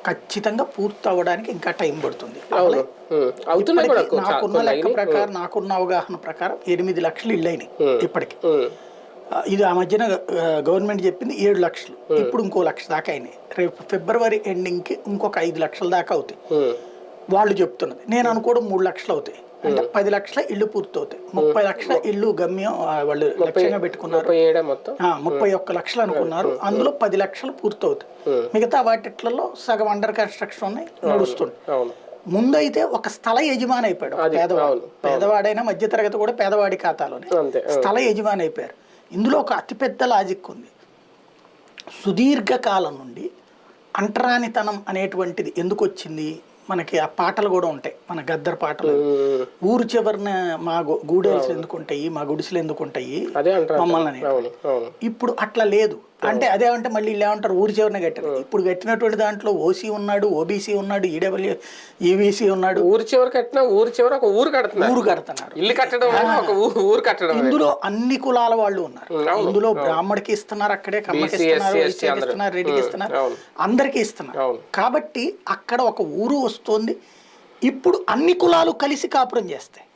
ఖచ్చితంగా పూర్తి అవ్వడానికి ఇంకా టైం పడుతుంది. నాకున్న లెక్క ప్రకారం, నాకున్న అవగాహన ప్రకారం 8 లక్షలు ఇళ్ళు అయినాయి ఇప్పటికి. ఇది ఆ మధ్యన గవర్నమెంట్ చెప్పింది 7 లక్షలు, ఇప్పుడు ఇంకో 1 లక్ష దాకా అయినాయి. రేపు ఫిబ్రవరి ఎండింగ్కి ఇంకొక 5 లక్షల దాకా అవుతాయి వాళ్ళు చెప్తున్నది. నేను అనుకోవడం 3 లక్షలు అవుతాయి. అంటే 10 లక్షల ఇళ్ళు పూర్తవుతాయి. 30 లక్షల ఇళ్ళు గమ్యం వాళ్ళు లక్ష్యంగా పెట్టుకున్నారు. 31 లక్షలు అనుకున్నారు. అందులో 10 లక్షలు పూర్తవుతాయి. మిగతా వాటిట్లలో సగం అండర్ కన్స్ట్రక్షన్ ఉన్నాయి, నడుస్తుంది. ముందైతే ఒక స్థల యజమాని అయిపోయాడు పేదవాడు. పేదవాడైనా మధ్యతరగతి కూడా పేదవాడి ఖాతాలోనే స్థల యజమాని అయిపోయారు. ఇందులో ఒక అతిపెద్ద లాజిక్ ఉంది. సుదీర్ఘకాలం నుండి అంటరానితనం అనేటువంటిది ఎందుకు వచ్చింది? మనకి ఆ పాటలు కూడా ఉంటాయి, మన గద్దర్ పాటలు. ఊరు చివరిన మా గూడెల్స్ ఎందుకు ఉంటాయి, మా గుడిసెలు ఎందుకు ఉంటాయి మమ్మల్ని. ఇప్పుడు అట్లా లేదు. అంటే అదేమంటే మళ్ళీ వీళ్ళు ఏమంటారు, ఊరి చివరిన కట్టారు. ఇప్పుడు కట్టినటువంటి దాంట్లో ఓసీ ఉన్నాడు, ఓబీసీ ఉన్నాడు, ఈడబ్ల్యూ ఈబీసీ ఉన్నాడు. ఊరి చివరి కట్టిన ఊరి చివరి ఒక ఊరు కడుతున్నారు, ఇల్లు కట్టడం, ఊరు కట్టడం. ఇందులో అన్ని కులాల వాళ్ళు ఉన్నారు. ఇందులో బ్రాహ్మడికి ఇస్తున్నారు, అక్కడే కమ్మకి ఇస్తున్నారు, ఇస్తున్నారు, రెడ్డికి ఇస్తున్నారు, అందరికీ ఇస్తున్నారు. కాబట్టి అక్కడ ఒక ఊరు వస్తుంది. ఇప్పుడు అన్ని కులాలు కలిసి కాపురం చేస్తాయి.